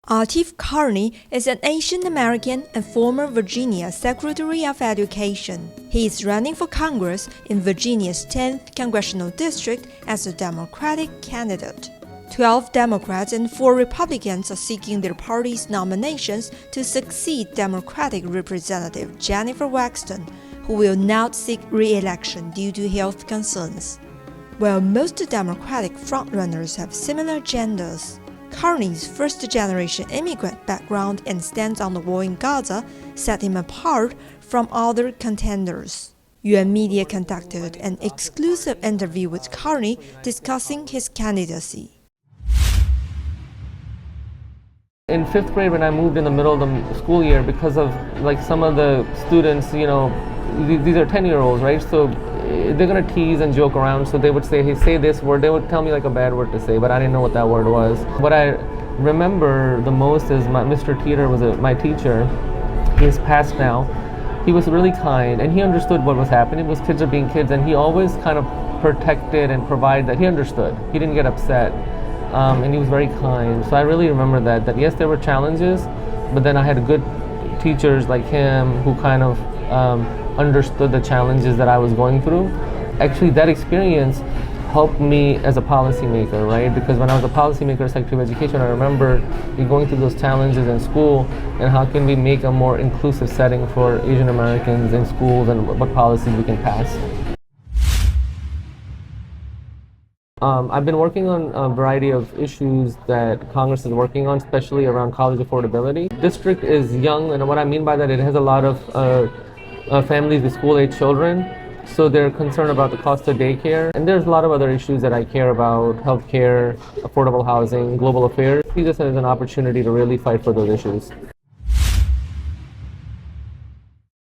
Atif Qarni is an Asian American and former Virginia Secretary of Education. He is running for Congress in Virginia's 10th Congressional District as a Democratic candidate. 12 Democrats and 4 Republicans are seeking their party's nominations to succeed Democratic Representative Jennifer Wexton, who will not seek re-election due to health concerns. While most Democratic frontrunners have similar agendas, Qarni's first-generation immigrant background and stance on the war in Gaza set him apart from other contenders. Yuan media conducted an exclusive interview with Qarni discussing his candidacy. In 5th grade, when I moved in the middle of the school year, because of some of the students, these are 10-year-olds, right? So they're gonna tease and joke around. So they would say, "Hey, say this word." They would tell me a bad word to say, but I didn't know what that word was. What I remember the most is Mr. Teeter was my teacher. He's passed now. He was really kind, and he understood what was happening because kids are being kids, and he always kind of protected and provided that. He understood. He didn't get upset. And he was very kind. So I really remember that yes, there were challenges, but then I had good teachers like him who kind of understood the challenges that I was going through. Actually, that experience helped me as a policymaker, right? Because when I was a policymaker, Secretary of Education, I remember going through those challenges in school and how can we make a more inclusive setting for Asian Americans in schools and what policies we can pass. I've been working on a variety of issues that Congress is working on, especially around college affordability. District is young, and what I mean by that, it has a lot of families with school-age children, so they're concerned about the cost of daycare. And there's a lot of other issues that I care about: healthcare, affordable housing, global affairs. I see this as an opportunity to really fight for those issues.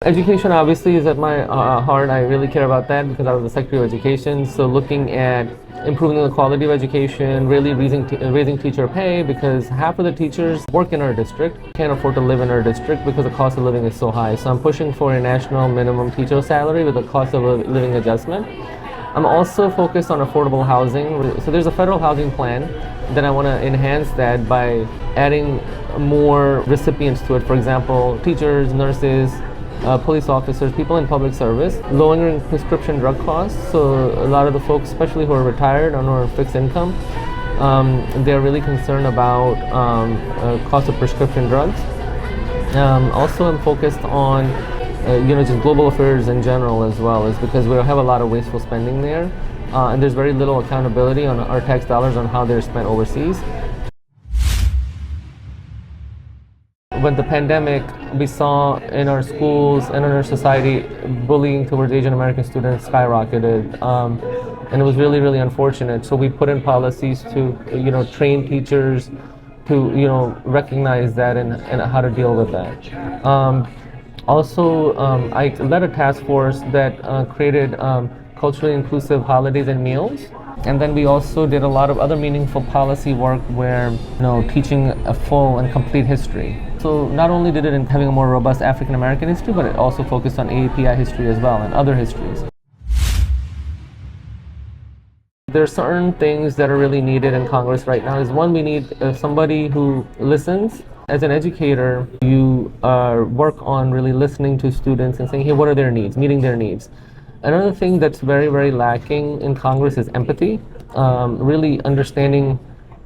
Education obviously is at my heart. I really care about that because I was the Secretary of Education. So looking at improving the quality of education, really raising teacher pay, because half of the teachers work in our district, can't afford to live in our district because the cost of living is so high. So I'm pushing for a national minimum teacher salary with a cost of living adjustment. I'm also focused on affordable housing. So there's a federal housing plan that I want to enhance that by adding more recipients to it. For example, teachers, nurses, police officers, people in public service, lowering prescription drug costs. So a lot of the folks, especially who are retired or on fixed income, they're really concerned about cost of prescription drugs. Also, I'm focused on just global affairs in general as well, is because we have a lot of wasteful spending there, and there's very little accountability on our tax dollars on how they're spent overseas. When the pandemic, we saw in our schools and in our society, bullying towards Asian American students skyrocketed, and it was really, really unfortunate. So we put in policies to, train teachers to, recognize that and how to deal with that. Also, I led a task force that created culturally inclusive holidays and meals. And then we also did a lot of other meaningful policy work where, teaching a full and complete history. So not only did it in having a more robust African American history, but it also focused on AAPI history as well and other histories. There are certain things that are really needed in Congress right now. One, we need somebody who listens. As an educator, you work on really listening to students and saying, hey, what are their needs, meeting their needs. Another thing that's very, very lacking in Congress is empathy, really understanding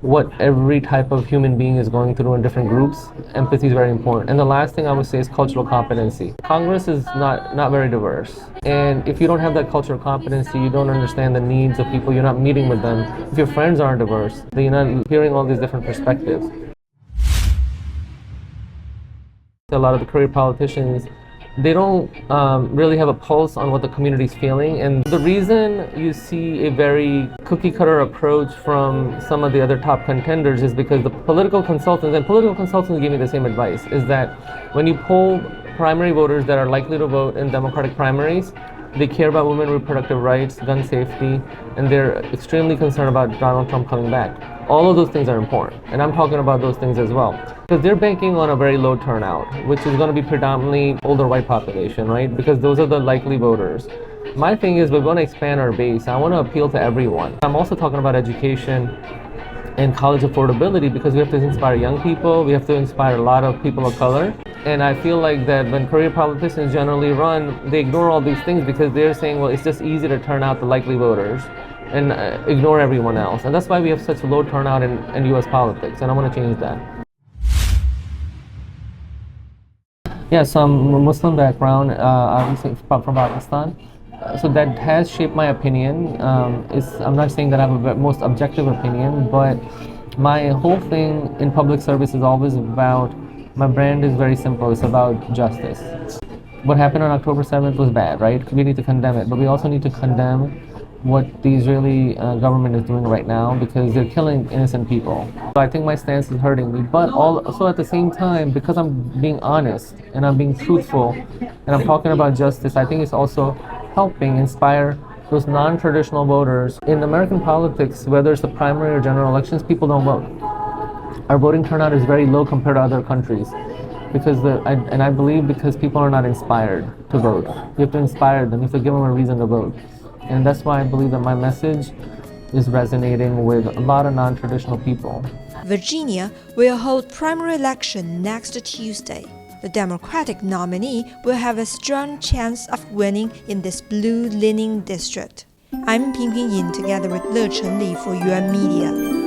what every type of human being is going through in different groups. Empathy is very important. And the last thing I would say is cultural competency. Congress is not very diverse. And if you don't have that cultural competency, you don't understand the needs of people, you're not meeting with them. If your friends aren't diverse, then you're not hearing all these different perspectives. A lot of the career politicians, they don't really have a pulse on what the community is feeling. And the reason you see a very cookie-cutter approach from some of the other top contenders is because the political consultants give me the same advice, is that when you poll primary voters that are likely to vote in Democratic primaries, they care about women's reproductive rights, gun safety, and they're extremely concerned about Donald Trump coming back. All of those things are important, and I'm talking about those things as well. Because they're banking on a very low turnout, which is going to be predominantly older white population, right? Because those are the likely voters. My thing is, we want to expand our base. I want to appeal to everyone. I'm also talking about education and college affordability, because we have to inspire young people, we have to inspire a lot of people of color. And I feel like that when career politicians generally run, they ignore all these things because they're saying, well, it's just easy to turn out the likely voters and ignore everyone else. And that's why we have such low turnout in US politics, and I want to change that. Yeah, so I'm a Muslim background, obviously from Pakistan. So that has shaped my opinion. I'm not saying that I have a most objective opinion, but my whole thing in public service is always about, my brand is very simple, it's about justice. What happened on October 7th was bad, right? We need to condemn it, but we also need to condemn what the Israeli government is doing right now, because they're killing innocent people. So I think my stance is hurting me, but also at the same time, because I'm being honest and I'm being truthful and I'm talking about justice, I think it's also helping inspire those non-traditional voters. In American politics, whether it's the primary or general elections, people don't vote. Our voting turnout is very low compared to other countries, because I believe because people are not inspired to vote. You have to inspire them, you have to give them a reason to vote. And that's why I believe that my message is resonating with a lot of non-traditional people. Virginia will hold primary election next Tuesday. The Democratic nominee will have a strong chance of winning in this blue-leaning district. I'm Ping Ping Yin together with Le Chenli for Yuan Media.